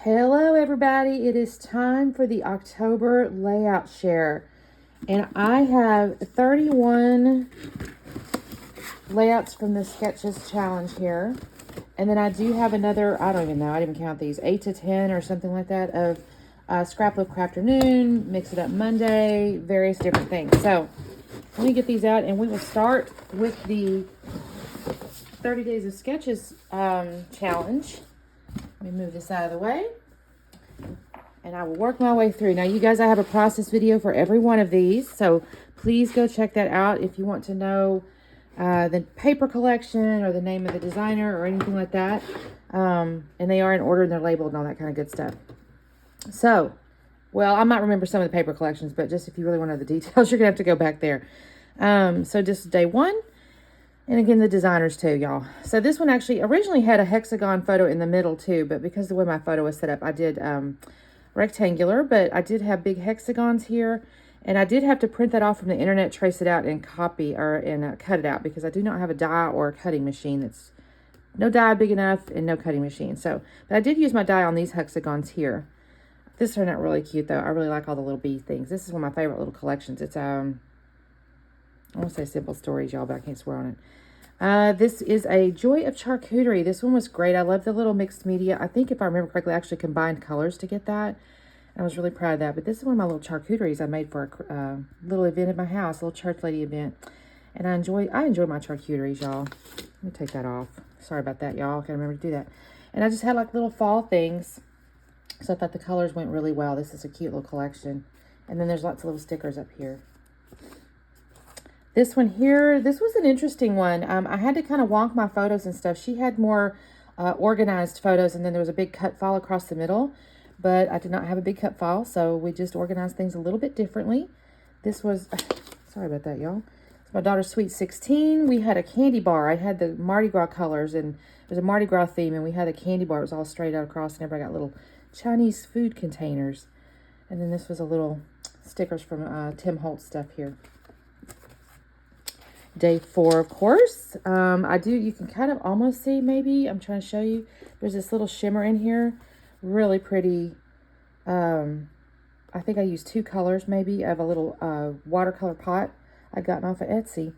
Hello everybody, it is time for the October layout share, and I have 31 layouts from the Sketches challenge here, and then I do have another, I don't even know, I didn't even count these, 8 to 10 or something like that of Scraplift Crafternoon, Mix It Up Monday, various different things. So let me get these out and we will start with the 30 Days of Sketches challenge. Let me move this out of the way and I will work my way through. Now you guys, I have a process video for every one of these, so please go check that out if you want to know the paper collection or the name of the designer or anything like that. And they are in order and they're labeled and all that kind of good stuff. So, well, I might remember some of the paper collections, but just if you really want to know the details, you're gonna have to go back there. So just day one. And again, the designers too, y'all. So this one actually originally had a hexagon photo in the middle too, but because the way my photo was set up, I did rectangular, but I did have big hexagons here. And I did have to print that off from the internet, trace it out, and copy and cut it out because I do not have a die or a cutting machine. That's no die big enough and no cutting machine. So, but I did use my die on these hexagons here. This turned out really cute though. I really like all the little bee things. This is one of my favorite little collections. It's I want to say Simple Stories, y'all, but I can't swear on it. This is a Joy of Charcuterie. This one was great. I love the little mixed media. I think if I remember correctly, I actually combined colors to get that. I was really proud of that. But this is one of my little charcuteries I made for a little event at my house, a little church lady event. And I enjoy my charcuteries, y'all. Let me take that off. Sorry about that, y'all. I can't remember to do that. And I just had like little fall things. So I thought the colors went really well. This is a cute little collection. And then there's lots of little stickers up here. This one here, this was an interesting one. I had to kind of wonk my photos and stuff. She had more organized photos, and then there was a big cut file across the middle. But I did not have a big cut file, so we just organized things a little bit differently. This was, sorry about that, y'all. It's my daughter's Sweet 16. We had a candy bar. I had the Mardi Gras colors, and it was a Mardi Gras theme, and we had a candy bar. It was all straight out across, and everybody got little Chinese food containers. And then this was a little stickers from Tim Holtz stuff here. Day 4, of course. You can kind of almost see, maybe, I'm trying to show you. There's this little shimmer in here. Really pretty. I think I used 2 colors, maybe, of a little watercolor pot I'd gotten off of Etsy.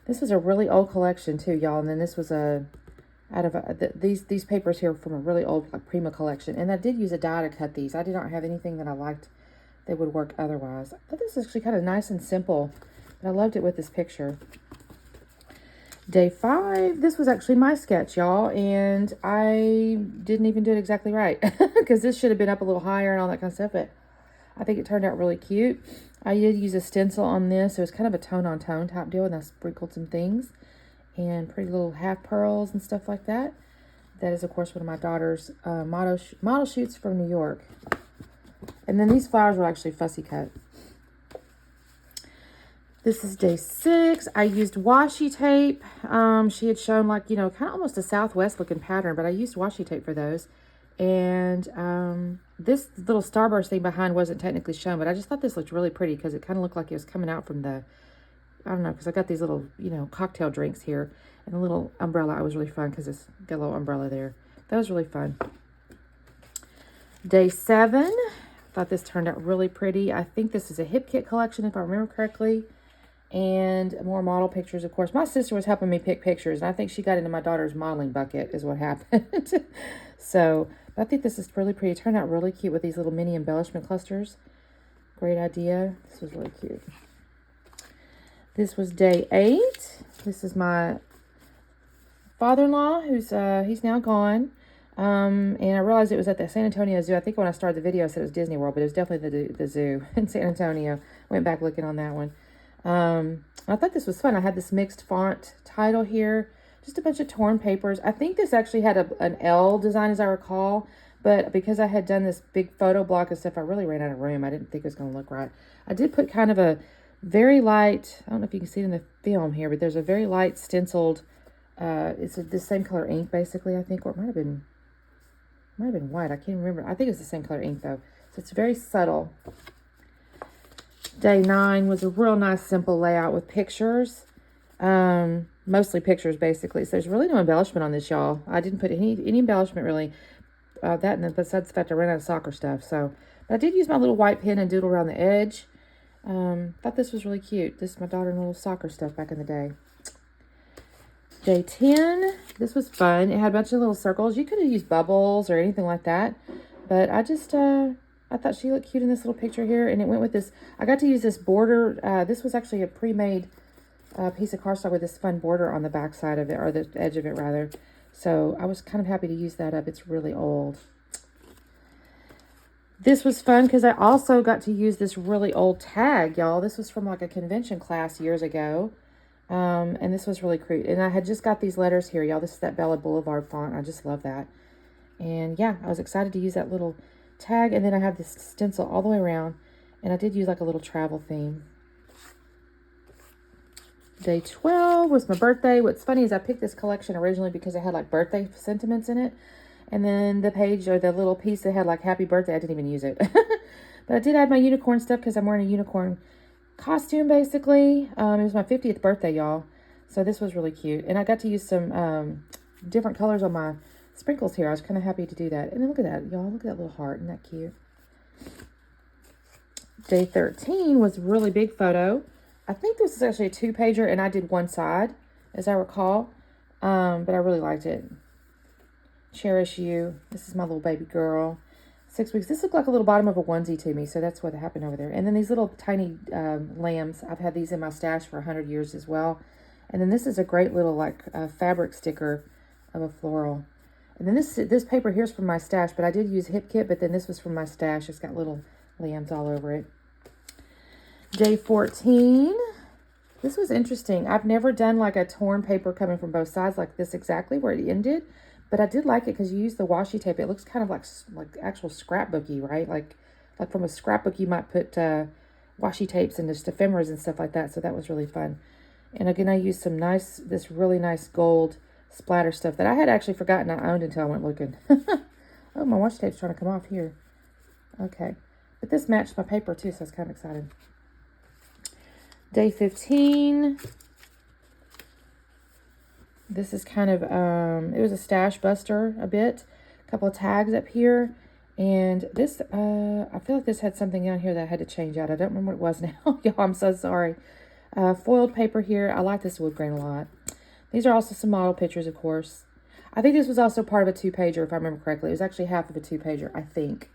This was a really old collection, too, y'all. And then this was these papers here from a really old Prima collection. And I did use a die to cut these. I did not have anything that I liked that would work otherwise. I thought this was actually kind of nice and simple. But I loved it with this picture. Day 5, this was actually my sketch, y'all, and I didn't even do it exactly right because this should have been up a little higher and all that kind of stuff, but I think it turned out really cute. I did use a stencil on this. It was kind of a tone-on-tone type deal, and I sprinkled some things and pretty little half pearls and stuff like that. That is, of course, one of my daughter's model shoots from New York. And then these flowers were actually fussy cut. This is day 6. I used washi tape. She had shown like, kind of almost a Southwest looking pattern, but I used washi tape for those. And this little starburst thing behind wasn't technically shown, but I just thought this looked really pretty because it kind of looked like it was coming out from the, I don't know, because I got these little, cocktail drinks here. And the little umbrella, was really fun because it's got a little umbrella there. That was really fun. Day 7. Thought this turned out really pretty. I think this is a Hip Kit collection if I remember correctly. And more model pictures, of course. My sister was helping me pick pictures, and I think she got into my daughter's modeling bucket is what happened. So, I think this is really pretty. It turned out really cute with these little mini embellishment clusters. Great idea. This was really cute. This was day 8. This is my father-in-law, who's he's now gone. And I realized it was at the San Antonio Zoo. I think when I started the video, I said it was Disney World, but it was definitely the zoo in San Antonio. Went back looking on that one. I thought this was fun. I had this mixed font title here, just a bunch of torn papers. I think this actually had an L design as I recall, but because I had done this big photo block and stuff, I really ran out of room. I didn't think it was going to look right. I did put kind of a very light, I don't know if you can see it in the film here, but there's a very light stenciled, it's the same color ink basically, I think, or it might have been white. I can't remember. I think it's the same color ink though. So it's very subtle. Day 9 was a real nice, simple layout with pictures. Mostly pictures, basically. So there's really no embellishment on this, y'all. I didn't put any embellishment, really. that, and besides the fact I ran out of soccer stuff. So, but I did use my little white pen and doodle around the edge. Thought this was really cute. This is my daughter and little soccer stuff back in the day. Day 10, this was fun. It had a bunch of little circles. You could have used bubbles or anything like that. But I just, I thought she looked cute in this little picture here. And it went with this, I got to use this border. This was actually a pre-made piece of cardstock with this fun border on the back side of it, or the edge of it rather. So I was kind of happy to use that up. It's really old. This was fun because I also got to use this really old tag, y'all. This was from like a convention class years ago. And this was really cute. And I had just got these letters here, y'all. This is that Bella Boulevard font. I just love that. And yeah, I was excited to use that little tag. And then I have this stencil all the way around. And I did use like a little travel theme. Day 12 was my birthday. What's funny is I picked this collection originally because it had like birthday sentiments in it. And then the page or the little piece that had like happy birthday, I didn't even use it. But I did add my unicorn stuff because I'm wearing a unicorn costume basically. It was my 50th birthday, y'all. So this was really cute. And I got to use some different colors on my sprinkles here. I was kind of happy to do that. And then look at that, y'all. Look at that little heart. Isn't that cute? Day 13 was a really big photo. I think this is actually a 2-pager, and I did one side, as I recall. But I really liked it. Cherish You. This is my little baby girl. 6 weeks. This looked like a little bottom of a onesie to me, so that's what happened over there. And then these little tiny lambs. I've had these in my stash for 100 years as well. And then this is a great little like fabric sticker of a floral. And then this paper here's from my stash, but I did use Hip Kit, but then this was from my stash. It's got little lambs all over it. Day 14. This was interesting. I've never done like a torn paper coming from both sides like this exactly where it ended. But I did like it because you use the washi tape. It looks kind of like actual scrapbooky, right? Like from a scrapbook, you might put washi tapes and just ephemeras and stuff like that. So that was really fun. And again, I used this really nice gold splatter stuff that I had actually forgotten I owned until I went looking. Oh, my washi tape's trying to come off here. Okay. But this matched my paper too, so I was kind of excited. Day 15. This is kind of, it was a stash buster a bit. A couple of tags up here. And this, I feel like this had something down here that I had to change out. I don't remember what it was now. Y'all, I'm so sorry. Foiled paper here. I like this wood grain a lot. These are also some model pictures, of course. I think this was also part of a 2-pager, if I remember correctly. It was actually half of a 2-pager, I think.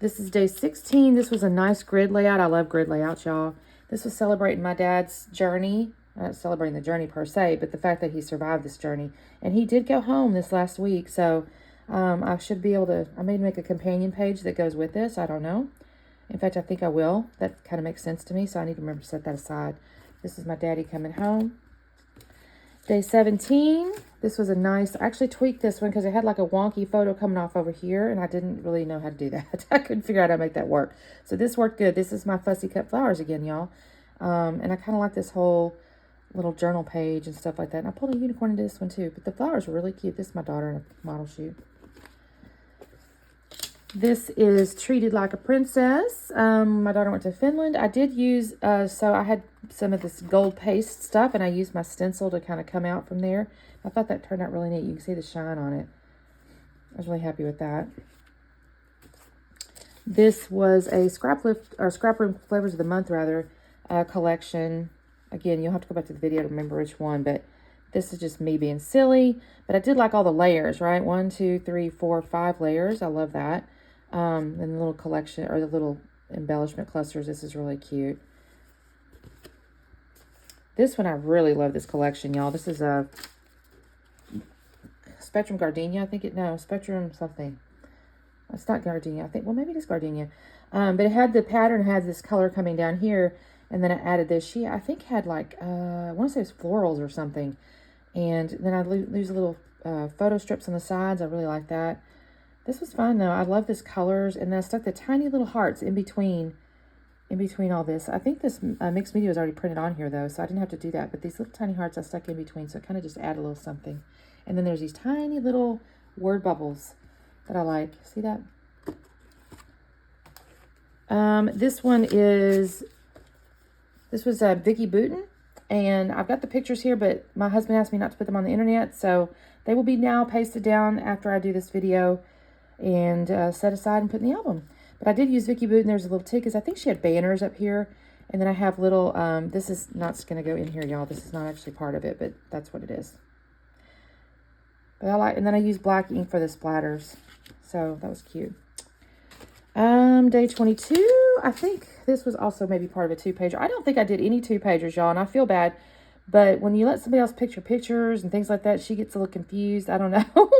This is day 16. This was a nice grid layout. I love grid layouts, y'all. This was celebrating my dad's journey. Not celebrating the journey per se, but the fact that he survived this journey. And he did go home this last week, so I should be able to, I may make a companion page that goes with this. I don't know. In fact, I think I will. That kind of makes sense to me, so I need to remember to set that aside. This is my daddy coming home. Day 17. This was a nice, I actually tweaked this one because it had like a wonky photo coming off over here, and I didn't really know how to do that. I couldn't figure out how to make that work. So this worked good. This is my fussy cut flowers again, y'all. And I kind of like this whole little journal page and stuff like that. And I pulled a unicorn into this one too, but the flowers are really cute. This is my daughter in a model shoot. This is Treated Like a Princess. My daughter went to Finland. I did use, so I had some of this gold paste stuff, and I used my stencil to kind of come out from there. I thought that turned out really neat. You can see the shine on it. I was really happy with that. This was a Scraplift, or Scrap Room Flavors of the Month, rather, collection. Again, you'll have to go back to the video to remember which one, but this is just me being silly. But I did like all the layers, right? 1, 2, 3, 4, 5 layers. I love that. And the little collection, or the little embellishment clusters. This is really cute. This one, I really love this collection, y'all. This is a Spectrum Gardenia, I think it, no, Spectrum something. It's not Gardenia, I think, well, maybe it is Gardenia. But it had the pattern, had this color coming down here. And then I added this. She, I think, had like, I want to say it was florals or something. And then I use little photo strips on the sides. I really like that. This was fun, though. I love this colors. And then I stuck the tiny little hearts in between all this. I think this mixed media was already printed on here, though, so I didn't have to do that. But these little tiny hearts I stuck in between, so it kind of just add a little something. And then there's these tiny little word bubbles that I like. See that? This one is... This was Vicky Booten, and I've got the pictures here, but my husband asked me not to put them on the internet, so They will be now pasted down after I do this video and set aside and put in the album. But I did use Vicki Boutin. There's a little tick, because I think she had banners up here. And then I have little, this is not going to go in here, y'all. This is not actually part of it, but that's what it is. But I like, and then I use black ink for the splatters. So that was cute. Day 22, I think this was also maybe part of a 2-pager. I don't think I did any 2-pagers, y'all, and I feel bad. But when you let somebody else pick your pictures and things like that, she gets a little confused. I don't know.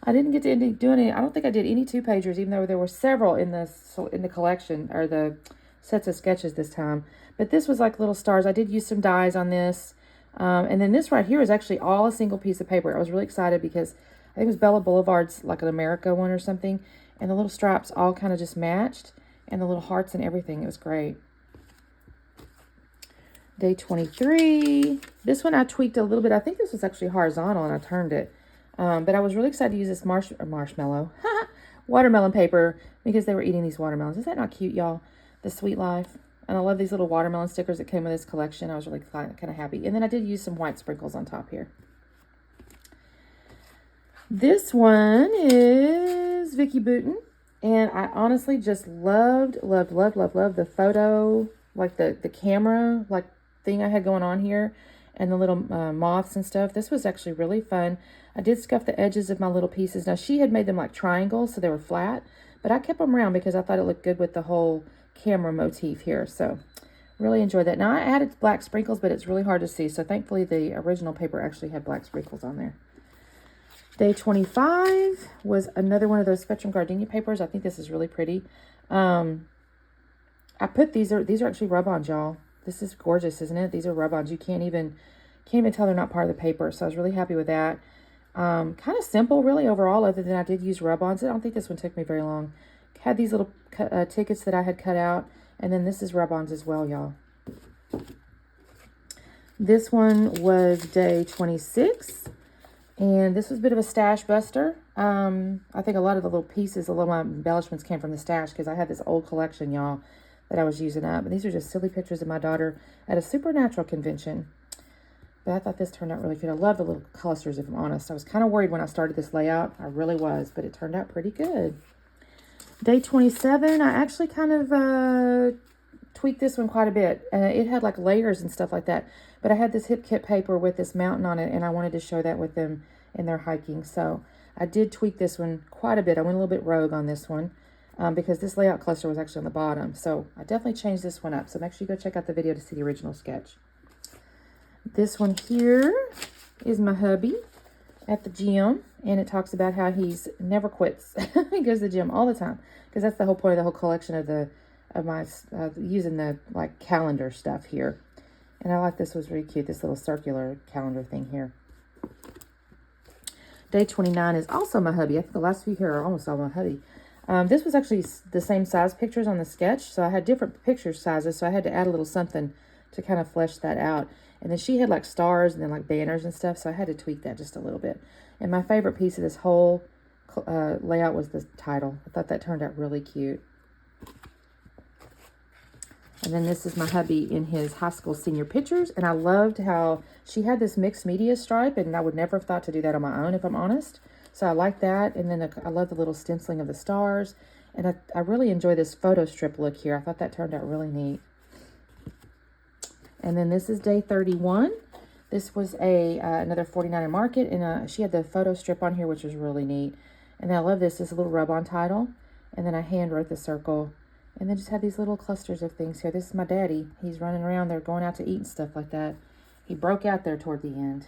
I didn't get to end up doing it. I don't think I did any 2-pagers, even though there were several in the collection, or the sets of sketches this time. But this was like little stars. I did use some dies on this. And then this right here is actually all a single piece of paper. I was really excited because I think it was Bella Boulevard's, like an America one or something. And the little straps all kind of just matched. And the little hearts and everything. It was great. Day 23. This one I tweaked a little bit. I think this was actually horizontal and I turned it. But I was really excited to use this marshmallow. Watermelon paper, because they were eating these watermelons. Is that not cute, y'all? The Sweet Life. And I love these little watermelon stickers that came with this collection. I was really kind of happy. And then I did use some white sprinkles on top here. This one is Vicki Boutin. And I honestly just loved the photo, like the camera, like thing I had going on here. And the little moths and stuff. This was actually really fun. I did scuff the edges of my little pieces. Now, she had made them like triangles, so they were flat. But I kept them around because I thought it looked good with the whole camera motif here. So, really enjoyed that. Now, I added black sprinkles, but it's really hard to see. So, thankfully, the original paper actually had black sprinkles on there. Day 25 was another one of those Spectrum Gardenia papers. I think this is really pretty. I put these are actually rub-ons, y'all. This is gorgeous, isn't it? These are rub-ons. You can't even tell they're not part of the paper. So I was really happy with that. Kind of simple, really, overall, other than I did use rub-ons. I don't think this one took me very long. Had these little tickets that I had cut out. And then this is rub-ons as well, y'all. This one was day 26. And this was a bit of a stash buster. I think a lot of the little pieces, a lot of my embellishments came from the stash because I had this old collection, y'all, that I was using up. And these are just silly pictures of my daughter at a supernatural convention. But I thought this turned out really good. I love the little clusters, if I'm honest. I was kind of worried when I started this layout. I really was, but it turned out pretty good. Day 27, I actually kind of tweaked this one quite a bit. It had like layers and stuff like that. But I had this hip kit paper with this mountain on it, and I wanted to show that with them in their hiking. So I did tweak this one quite a bit. I went a little bit rogue on this one because this layout cluster was actually on the bottom. So I definitely changed this one up. So make sure you go check out the video to see the original sketch. This one here is my hubby at the gym, and it talks about how he's never quits. He goes to the gym all the time because that's the whole point of the whole collection of my using the like calendar stuff here. And I like this was really cute, this little circular calendar thing here. Day 29 is also my hubby. I think the last few here are almost all my hubby. This was actually the same size pictures on the sketch. So I had different picture sizes. So I had to add a little something to kind of flesh that out. And then she had like stars and then like banners and stuff. So I had to tweak that just a little bit. And my favorite piece of this whole layout was the title. I thought that turned out really cute. And then this is my hubby in his high school senior pictures. And I loved how she had this mixed media stripe. And I would never have thought to do that on my own, if I'm honest. So I like that. And then I love the little stenciling of the stars. And I really enjoy this photo strip look here. I thought that turned out really neat. And then this is day 31. This was another 49er Market. And she had the photo strip on here, which was really neat. And I love this. This is a little rub-on title. And then I hand wrote the circle. And then just had these little clusters of things here. This is my daddy. He's running around there going out to eat and stuff like that. He broke out there toward the end.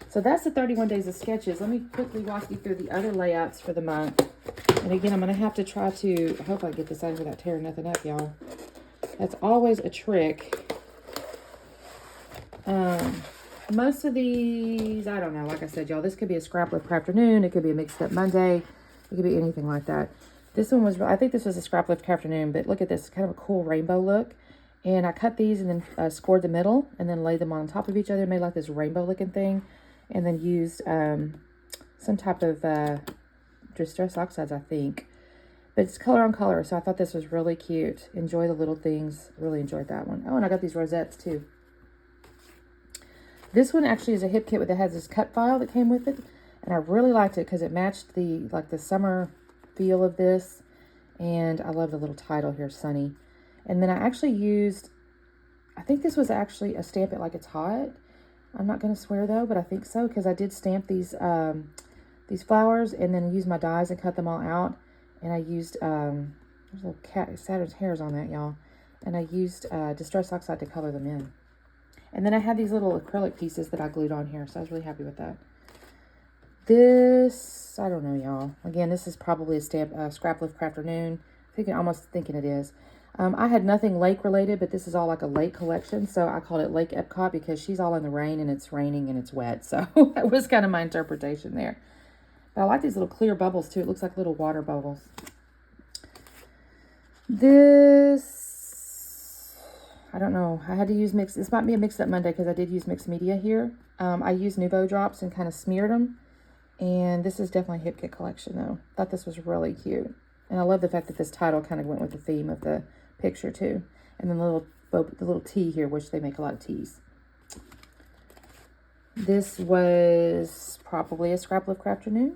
So that's the 31 days of sketches. Let me quickly walk you through the other layouts for the month. And again, I'm going to have to try to, I hope I get this out without tearing nothing up, y'all. That's always a trick. Most of these, I don't know, like I said, y'all, this could be a Scraplift Crafternoon. It could be a Mixed Up Monday. It could be anything like that. This one was, I think this was a Scraplift Crafternoon, but look at this, kind of a cool rainbow look. And I cut these and then scored the middle and then laid them on top of each other, made like this rainbow looking thing. And then used some type of distress oxides, I think. But it's color on color, so I thought this was really cute. Enjoy the little things. Really enjoyed that one. Oh, and I got these rosettes too. This one actually is a hip kit that has this cut file that came with it. And I really liked it because it matched the summer feel of this. And I love the little title here, Sunny. And then I actually used, I think this was actually a Stamp It Like It's Hot. I'm not going to swear though, but I think so, because I did stamp these flowers and then use my dies and cut them all out. And I used, there's little Saturn's hairs on that, y'all. And I used Distress Oxide to color them in. And then I had these little acrylic pieces that I glued on here, so I was really happy with that. This, I don't know, y'all. Again, this is probably a Scraplift Crafternoon. Almost thinking it is. I had nothing lake related, but this is all like a lake collection. So I called it Lake Epcot because she's all in the rain and it's raining and it's wet. So that was kind of my interpretation there. But I like these little clear bubbles too. It looks like little water bubbles. This, I don't know. I had to use mix. This might be a mix up Monday because I did use mixed media here. I used Nuvo drops and kind of smeared them. And this is definitely a hip kit collection though. Thought this was really cute. And I love the fact that this title kind of went with the theme of the picture too. And then the little T here, which they make a lot of T's. This was probably a Scraplift Crafternoon.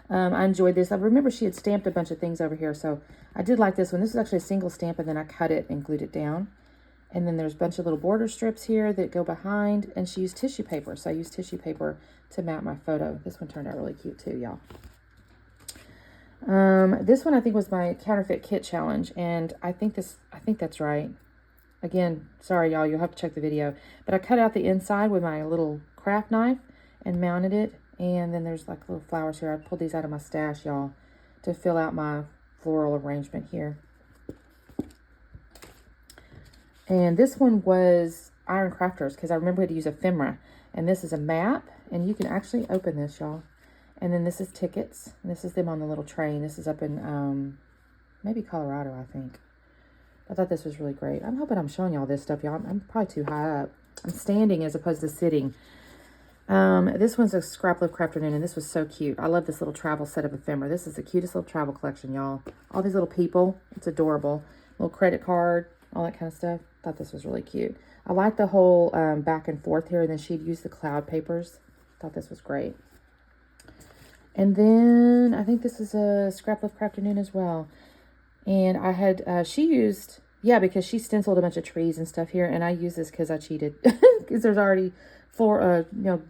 I enjoyed this. I remember she had stamped a bunch of things over here, so I did like this one. This is actually a single stamp, and then I cut it and glued it down. And then there's a bunch of little border strips here that go behind, and she used tissue paper. So I used tissue paper to mount my photo. This one turned out really cute too, y'all. This one I think was my counterfeit kit challenge, and I think that's right. Again, sorry y'all, you'll have to check the video. But I cut out the inside with my little craft knife and mounted it, and then there's like little flowers here. I pulled these out of my stash, y'all, to fill out my floral arrangement here. And this one was Iron Crafters because I remember we had to use ephemera. And this is a map, and you can actually open this, y'all. And then this is tickets. And this is them on the little train. This is up in maybe Colorado, I think. I thought this was really great. I'm hoping I'm showing y'all this stuff, y'all. I'm probably too high up. I'm standing as opposed to sitting. This one's a Scraplift Crafternoon, and this was so cute. I love this little travel set of ephemera. This is the cutest little travel collection, y'all. All these little people. It's adorable. Little credit card, all that kind of stuff. Thought this was really cute. I like the whole back and forth here, and then she'd use the cloud papers. Thought this was great. And then I think this is a Scraplift Crafternoon as well. And I had, she used, yeah, because she stenciled a bunch of trees and stuff here. And I used this because I cheated. Because there's already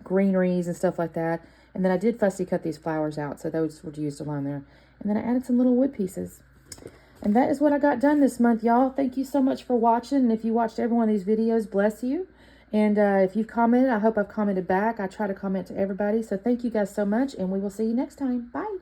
greeneries and stuff like that. And then I did fussy cut these flowers out. So those were used along there. And then I added some little wood pieces. And that is what I got done this month, y'all. Thank you so much for watching. And if you watched every one of these videos, bless you. And if you've commented, I hope I've commented back. I try to comment to everybody. So thank you guys so much. And we will see you next time. Bye.